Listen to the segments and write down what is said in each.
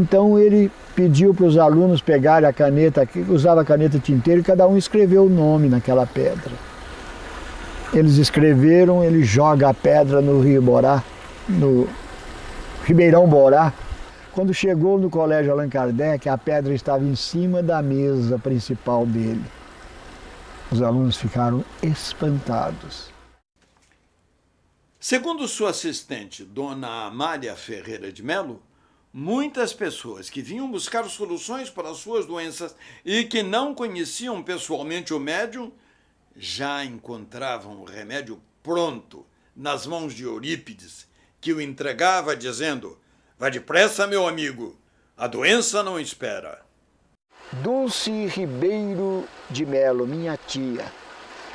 então ele pediu para os alunos pegarem a caneta, usava a caneta tinteiro, e cada um escreveu o nome naquela pedra. Eles escreveram, ele joga a pedra no Rio Borá, no Ribeirão Borá. Quando chegou no Colégio Allan Kardec, a pedra estava em cima da mesa principal dele. Os alunos ficaram espantados. Segundo sua assistente, Dona Amália Ferreira de Melo, muitas pessoas que vinham buscar soluções para as suas doenças e que não conheciam pessoalmente o médium, já encontravam o remédio pronto nas mãos de Eurípides, que o entregava dizendo: "Vá depressa, meu amigo, a doença não espera." Dulce Ribeiro de Melo, minha tia,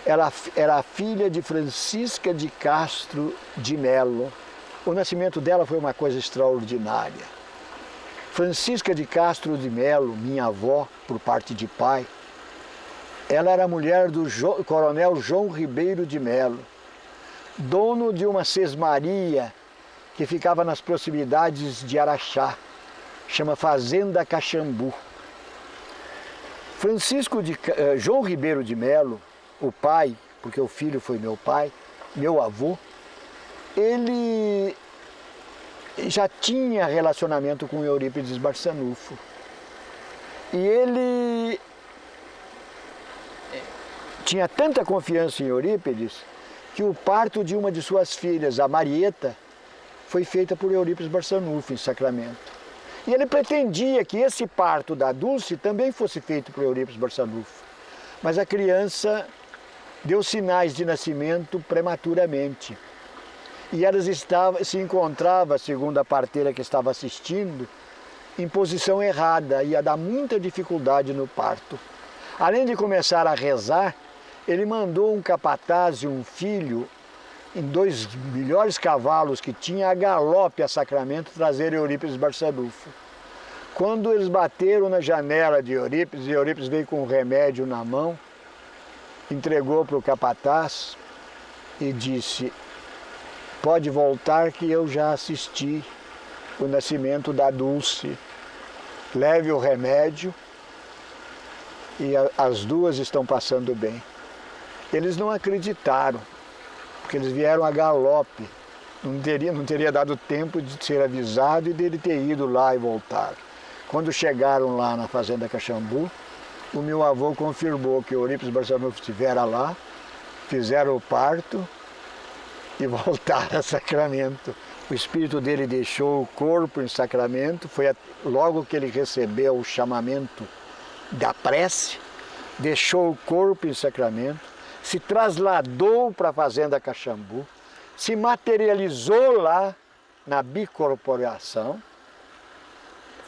ela era filha de Francisca de Castro de Melo. O nascimento dela foi uma coisa extraordinária. Francisca de Castro de Melo, minha avó, por parte de pai, ela era mulher do coronel João Ribeiro de Melo, dono de uma sesmaria que ficava nas proximidades de Araxá, chama Fazenda Caxambu. João Ribeiro de Melo, o pai, porque o filho foi meu pai, meu avô, ele já tinha relacionamento com Eurípides Barçanufo. E ele tinha tanta confiança em Eurípides que o parto de uma de suas filhas, a Marieta, foi feita por Eurípides Barçanufo em Sacramento. E ele pretendia que esse parto da Dulce também fosse feito por Eurípides Barçanufo. Mas a criança deu sinais de nascimento prematuramente. E ela se encontrava, segundo a parteira que estava assistindo, em posição errada, ia dar muita dificuldade no parto. Além de começar a rezar, ele mandou um capataz e um filho, em 2 melhores cavalos que tinha, a galope a Sacramento, trazer Eurípides Barçanufo. Quando eles bateram na janela de Eurípides, e Eurípides veio com um remédio na mão, entregou para o capataz e disse: "Pode voltar que eu já assisti o nascimento da Dulce. Leve o remédio e as duas estão passando bem." Eles não acreditaram, porque eles vieram a galope. Não teria dado tempo de ser avisado e dele ter ido lá e voltar. Quando chegaram lá na Fazenda Caxambu, o meu avô confirmou que Eurípides Barçanufo estivera lá, fizeram o parto e voltaram a Sacramento. O espírito dele deixou o corpo em Sacramento, foi logo que ele recebeu o chamamento da prece, deixou o corpo em Sacramento, se trasladou para a Fazenda Caxambu, se materializou lá na bicorporação,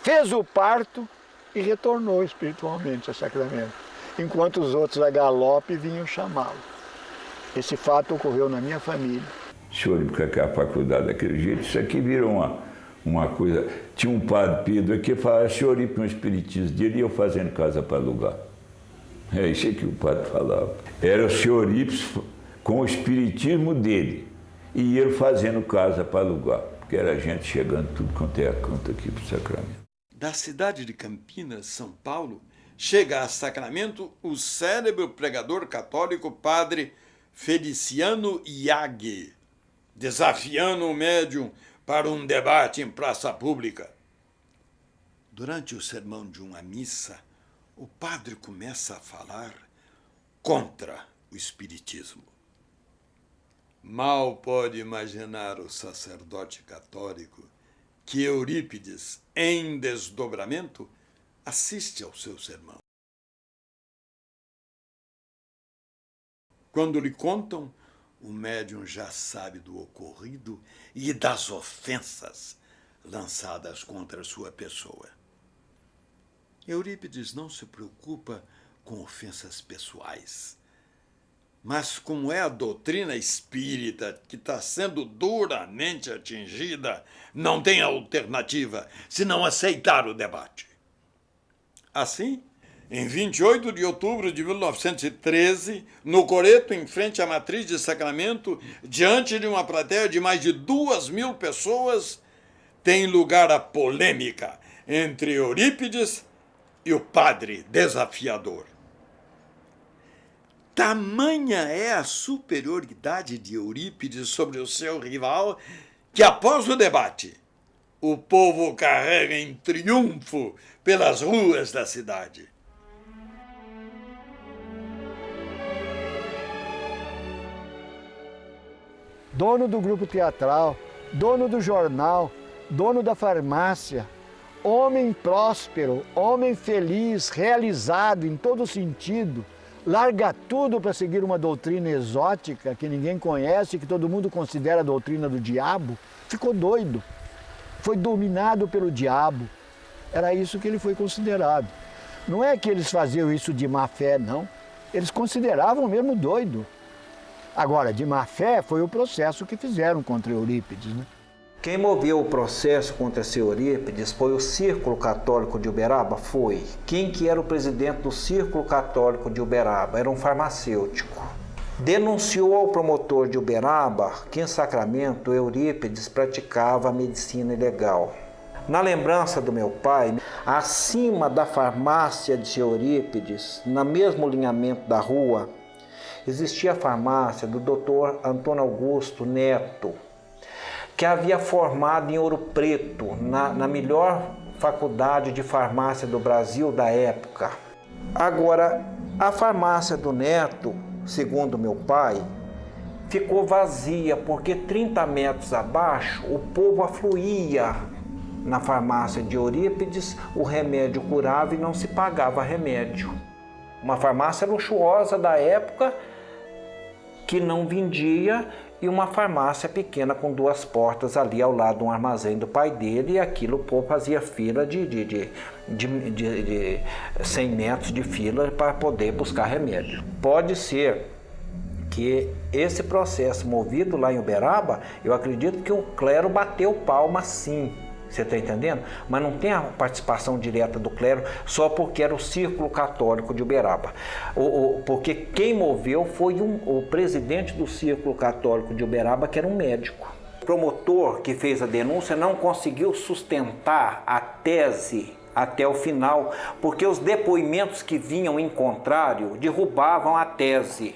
fez o parto e retornou espiritualmente a Sacramento, enquanto os outros a galope vinham chamá-lo. Esse fato ocorreu na minha família. Senhor, porque a faculdade daquele jeito, isso aqui virou uma coisa. Tinha um padre Pedro aqui que falava: "Senhor, ir para um espiritismo dele", e eu fazendo casa para alugar. É isso aí que o padre falava. Era o senhor Ips com o espiritismo dele e ele fazendo casa para alugar, porque era gente chegando tudo quanto é a canto aqui para o Sacramento. Da cidade de Campinas, São Paulo, chega a Sacramento o célebre pregador católico padre Feliciano Iaghi, desafiando o médium para um debate em praça pública. Durante o sermão de uma missa, o padre começa a falar contra o espiritismo. Mal pode imaginar o sacerdote católico que Eurípides, em desdobramento, assiste ao seu sermão. Quando lhe contam, o médium já sabe do ocorrido e das ofensas lançadas contra sua pessoa. Eurípides não se preocupa com ofensas pessoais, mas como é a doutrina espírita que está sendo duramente atingida, não tem alternativa senão aceitar o debate. Assim, em 28 de outubro de 1913, no Coreto, em frente à Matriz de Sacramento, diante de uma plateia de mais de 2.000 pessoas, tem lugar a polêmica entre Eurípides e o padre desafiador. Tamanha é a superioridade de Eurípides sobre o seu rival que, após o debate, o povo carrega em triunfo pelas ruas da cidade. Dono do grupo teatral, dono do jornal, dono da farmácia, homem próspero, homem feliz, realizado em todo sentido, larga tudo para seguir uma doutrina exótica que ninguém conhece, que todo mundo considera a doutrina do diabo, ficou doido. Foi dominado pelo diabo. Era isso que ele foi considerado. Não é que eles faziam isso de má fé, não. Eles consideravam mesmo doido. Agora, de má fé foi o processo que fizeram contra Eurípides, né? Quem moveu o processo contra esse Eurípides foi o Círculo Católico de Uberaba? Foi. Quem que era o presidente do Círculo Católico de Uberaba? Era um farmacêutico. Denunciou ao promotor de Uberaba que em Sacramento Eurípides praticava medicina ilegal. Na lembrança do meu pai, acima da farmácia de Eurípides, no mesmo alinhamento da rua, existia a farmácia do Dr. Antônio Augusto Neto, que havia formado em Ouro Preto, na melhor faculdade de farmácia do Brasil da época. Agora, a farmácia do Neto, segundo meu pai, ficou vazia, porque 30 metros abaixo o povo afluía na farmácia de Eurípides, o remédio curava e não se pagava remédio. Uma farmácia luxuosa da época que não vendia, e uma farmácia pequena com 2 portas ali ao lado de um armazém do pai dele, e aquilo o povo fazia fila de 100 metros de fila para poder buscar remédio. Pode ser que esse processo movido lá em Uberaba, eu acredito que o clero bateu palma sim, você está entendendo? Mas não tem a participação direta do clero só porque era o Círculo Católico de Uberaba. Porque quem moveu foi o presidente do Círculo Católico de Uberaba, que era um médico. O promotor que fez a denúncia não conseguiu sustentar a tese até o final, porque os depoimentos que vinham em contrário derrubavam a tese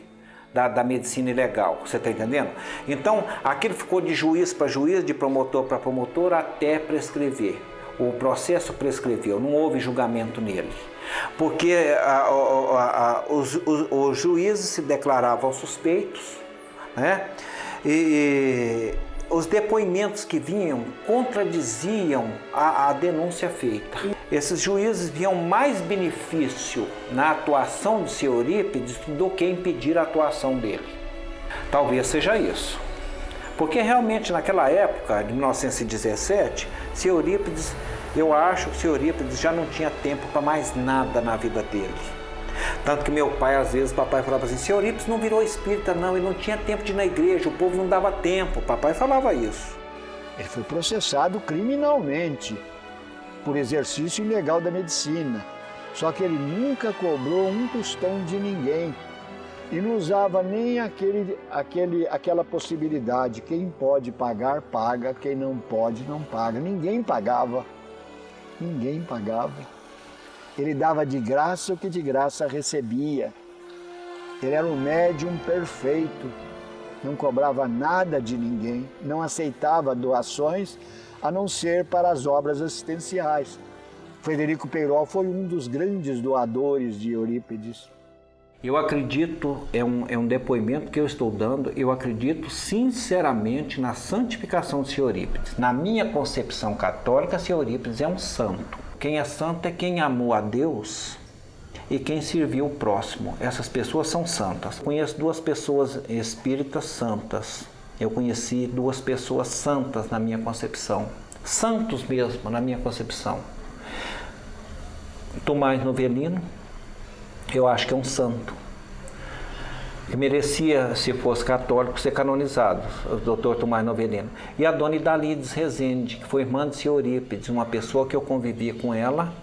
da medicina ilegal, você está entendendo? Então, aquilo ficou de juiz para juiz, de promotor para promotor, até prescrever. O processo prescreveu, não houve julgamento nele. Porque os juízes se declaravam suspeitos, né? E os depoimentos que vinham contradiziam a denúncia feita. Esses juízes viam mais benefício na atuação de seu Eurípides do que impedir a atuação dele. Talvez seja isso. Porque realmente naquela época, de 1917, seu Eurípides, eu acho que seu Eurípides já não tinha tempo para mais nada na vida dele. Tanto que meu pai, às vezes, papai falava assim, seu Eurípides não virou espírita não, ele não tinha tempo de ir na igreja, o povo não dava tempo, papai falava isso. Ele foi processado criminalmente por exercício ilegal da medicina, só que ele nunca cobrou um tostão de ninguém e não usava nem aquela possibilidade, quem pode pagar, paga, quem não pode, não paga. Ninguém pagava, ninguém pagava. Ele dava de graça o que de graça recebia. Ele era um médium perfeito, não cobrava nada de ninguém, não aceitava doações, a não ser para as obras assistenciais. Frederico Peyrol foi um dos grandes doadores de Eurípides. Eu acredito, é um depoimento que eu estou dando, eu acredito sinceramente na santificação de seu Eurípides. Na minha concepção católica, seu Eurípides é um santo. Quem é santo é quem amou a Deus e quem serviu o próximo. Essas pessoas são santas. Conheço 2 pessoas espíritas santas. Eu conheci 2 pessoas santas na minha concepção. Santos mesmo na minha concepção. Tomás Novelino, eu acho que é um santo. Que merecia, se fosse católico, ser canonizado, o doutor Tomás Novelino. E a dona Idalides Rezende, que foi irmã de seu Eurípides, uma pessoa que eu convivi com ela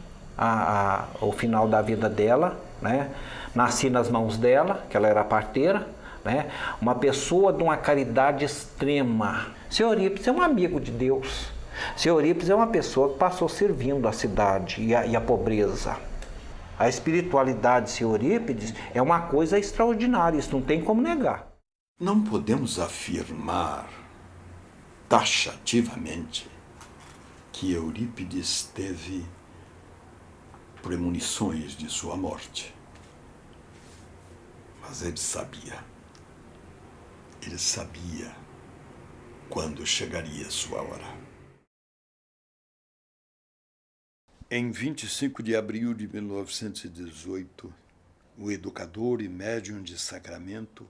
ao final da vida dela, né? Nasci nas mãos dela, que ela era parteira, né? Uma pessoa de uma caridade extrema. Seu Eurípides é um amigo de Deus. Seu Eurípides é uma pessoa que passou servindo a cidade e a pobreza. A espiritualidade de seu Eurípides é uma coisa extraordinária, isso não tem como negar. Não podemos afirmar taxativamente que Eurípides teve premonições de sua morte. Mas ele sabia quando chegaria sua hora. Em 25 de abril de 1918, o educador e médium de Sacramento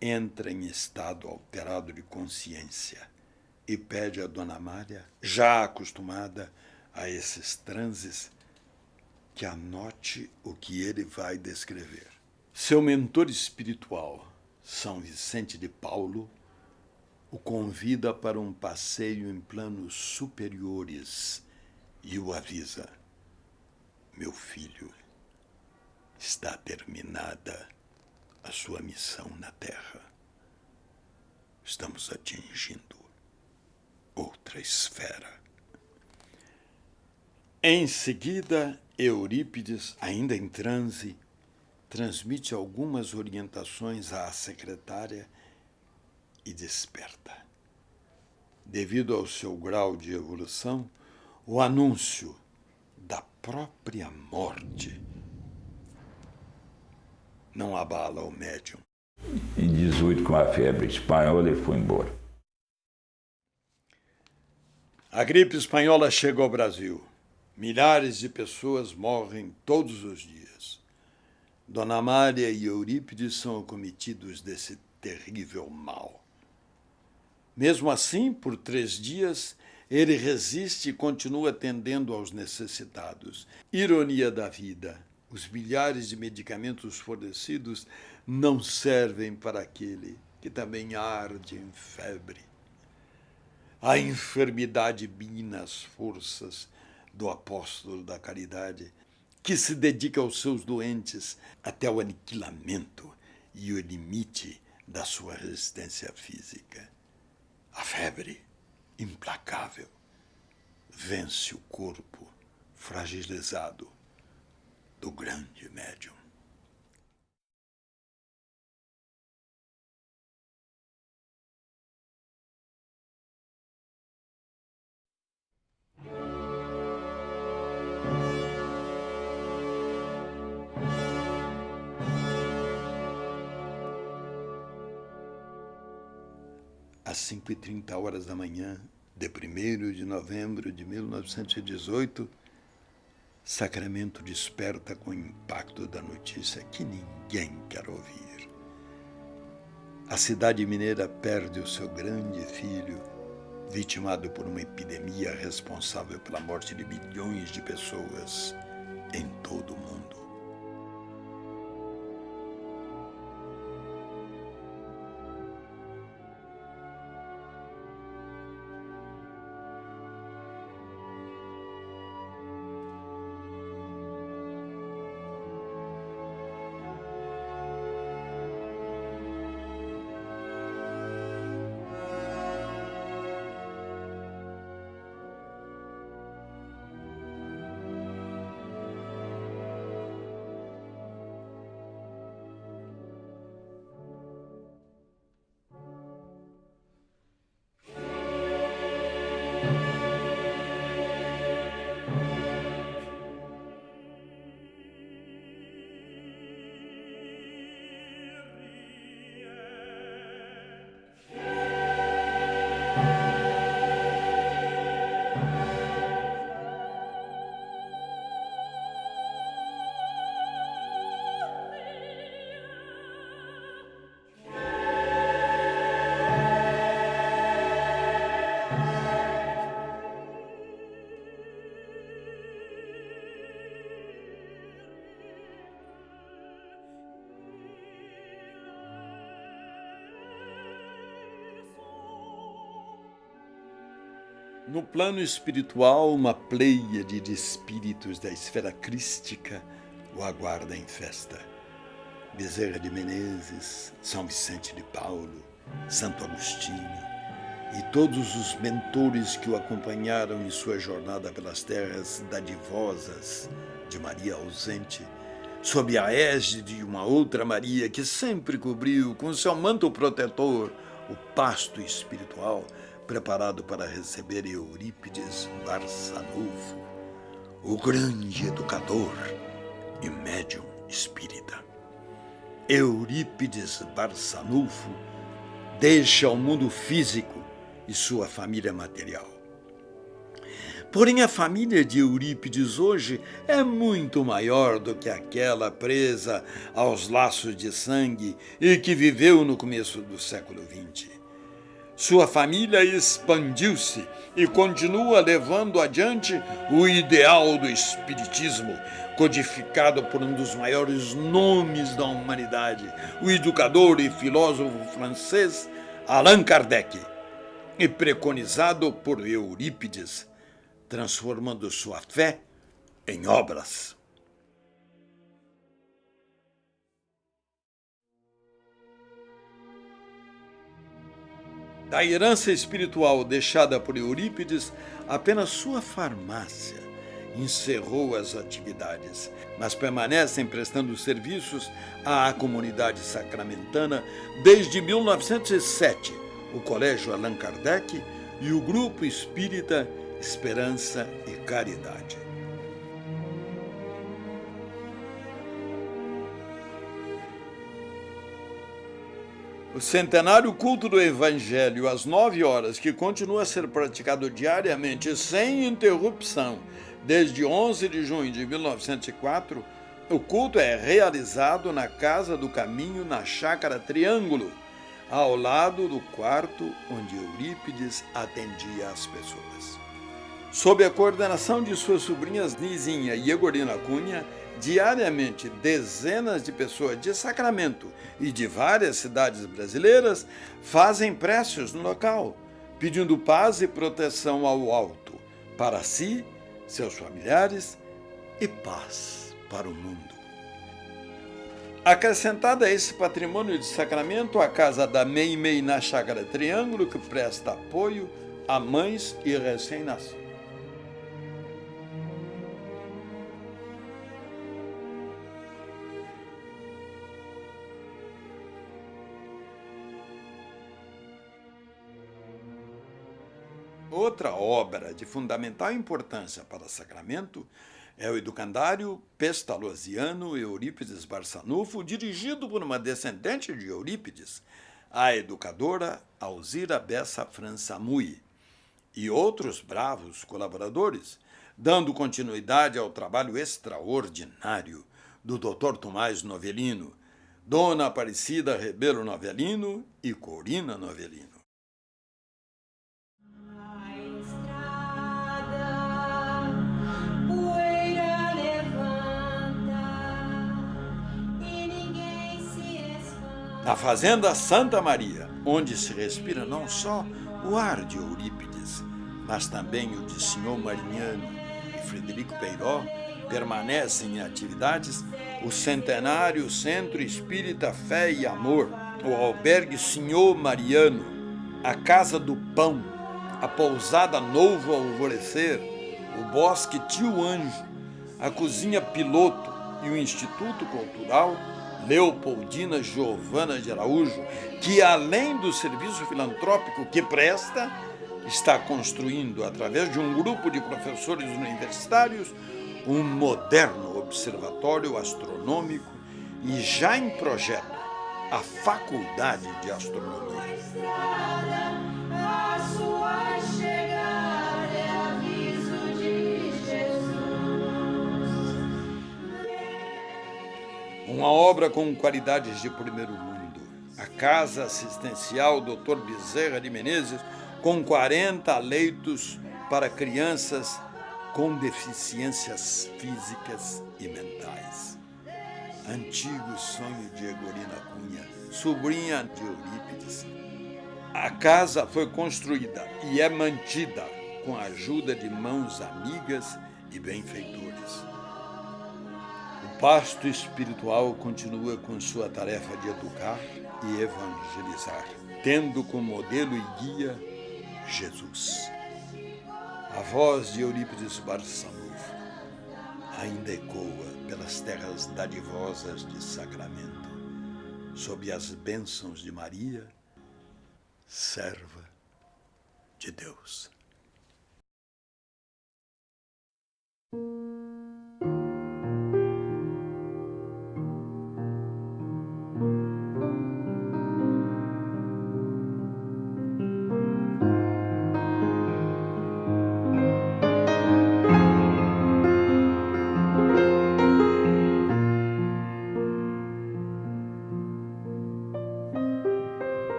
entra em estado alterado de consciência e pede a Dona Amália, já acostumada a esses transes, que anote o que ele vai descrever. Seu mentor espiritual, São Vicente de Paulo, o convida para um passeio em planos superiores e o avisa: meu filho, está terminada a sua missão na Terra. Estamos atingindo outra esfera. Em seguida, Eurípides, ainda em transe, transmite algumas orientações à secretária e desperta. Devido ao seu grau de evolução, o anúncio da própria morte não abala o médium. Em 18, com a febre espanhola, ele foi embora. A gripe espanhola chega ao Brasil. Milhares de pessoas morrem todos os dias. Dona Amália e Eurípides são acometidos desse terrível mal. Mesmo assim, por 3 dias, ele resiste e continua atendendo aos necessitados. Ironia da vida, os milhares de medicamentos fornecidos não servem para aquele que também arde em febre. A enfermidade mina as forças do apóstolo da caridade, que se dedica aos seus doentes até o aniquilamento e o limite da sua resistência física. A febre, implacável, vence o corpo fragilizado do grande médium. Às 5h30 da manhã de 1º de novembro de 1918, Sacramento desperta com o impacto da notícia que ninguém quer ouvir. A cidade mineira perde o seu grande filho, vitimado por uma epidemia responsável pela morte de milhões de pessoas em todo o mundo. No plano espiritual, uma pleiade de espíritos da esfera crística o aguarda em festa. Bezerra de Menezes, São Vicente de Paulo, Santo Agostinho, e todos os mentores que o acompanharam em sua jornada pelas terras dadivosas de Maria ausente, sob a égide de uma outra Maria que sempre cobriu com seu manto protetor o pasto espiritual preparado para receber Eurípides Barçanufo, o grande educador e médium espírita. Eurípides Barçanufo deixa o mundo físico e sua família material. Porém, a família de Eurípides hoje é muito maior do que aquela presa aos laços de sangue e que viveu no começo do século XX. Sua família expandiu-se e continua levando adiante o ideal do espiritismo, codificado por um dos maiores nomes da humanidade, o educador e filósofo francês Allan Kardec, e preconizado por Eurípides, transformando sua fé em obras. Da herança espiritual deixada por Eurípides, apenas sua farmácia encerrou as atividades, mas permanecem prestando serviços à comunidade sacramentana desde 1907, o Colégio Allan Kardec e o Grupo Espírita Esperança e Caridade. O centenário culto do Evangelho às 9 horas, que continua a ser praticado diariamente sem interrupção desde 11 de junho de 1904, o culto é realizado na Casa do Caminho, na Chácara Triângulo, ao lado do quarto onde Eurípides atendia as pessoas. Sob a coordenação de suas sobrinhas Nizinha e Egorina Cunha, diariamente dezenas de pessoas de Sacramento e de várias cidades brasileiras fazem preces no local, pedindo paz e proteção ao alto, para si, seus familiares e paz para o mundo. Acrescentada a esse patrimônio de Sacramento, a Casa da Meimei na Chácara Triângulo, que presta apoio a mães e recém-nascidos. Outra obra de fundamental importância para Sacramento é o educandário pestalozziano Eurípides Barçanufo, dirigido por uma descendente de Eurípides, a educadora Alzira Bessa França Mui, e outros bravos colaboradores, dando continuidade ao trabalho extraordinário do Dr. Tomás Novelino, Dona Aparecida Rebelo Novelino e Corina Novelino. Na Fazenda Santa Maria, onde se respira não só o ar de Eurípides, mas também o de Senhor Marignano e Frederico Peiró, permanecem em atividades o centenário Centro Espírita Fé e Amor, o albergue Senhor Mariano, a Casa do Pão, a Pousada Novo Alvorecer, o Bosque Tio Anjo, a Cozinha Piloto e o Instituto Cultural Leopoldina Giovana de Araújo, que além do serviço filantrópico que presta, está construindo, através de um grupo de professores universitários, um moderno observatório astronômico e já em projeto a Faculdade de Astronomia. Uma obra com qualidades de primeiro mundo. A Casa Assistencial Dr. Bezerra de Menezes, com 40 leitos para crianças com deficiências físicas e mentais. Antigo sonho de Egorina Cunha, sobrinha de Eurípides. A casa foi construída e é mantida com a ajuda de mãos amigas e benfeitores. O pasto espiritual continua com sua tarefa de educar e evangelizar, tendo como modelo e guia Jesus. A voz de Eurípides Barçanufo ainda ecoa pelas terras dadivosas de Sacramento, sob as bênçãos de Maria, serva de Deus.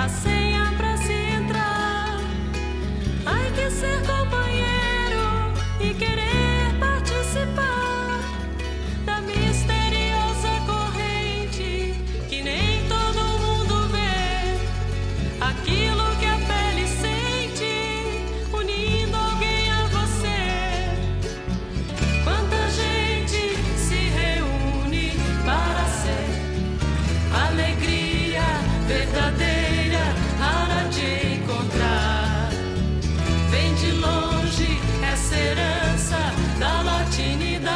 a senha pra se entrar. Ai, que ser companheiro e querer participar da misteriosa corrente que nem todo mundo vê. Aquilo que a pele sente, unindo alguém a você. Quanta gente se reúne para ser alegria verdadeira, rara de encontrar. Vem de longe essa herança da latinidade.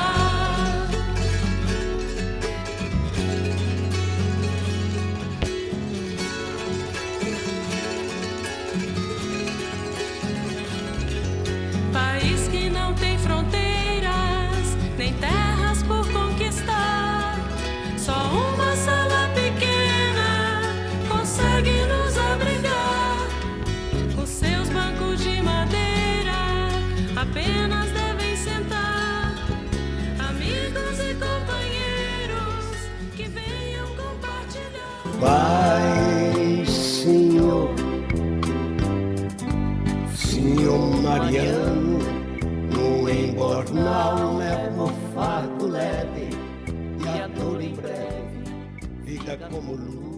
País que não tem fronteiras, nem terras por conquistar. Só uma sala pequena consegue nos abrigar. Os seus bancos de madeira apenas devem sentar. Amigos e companheiros que venham compartilhar. Pai, Senhor Mariano, no embornal leva o fardo leve e a dor em breve fica como luz.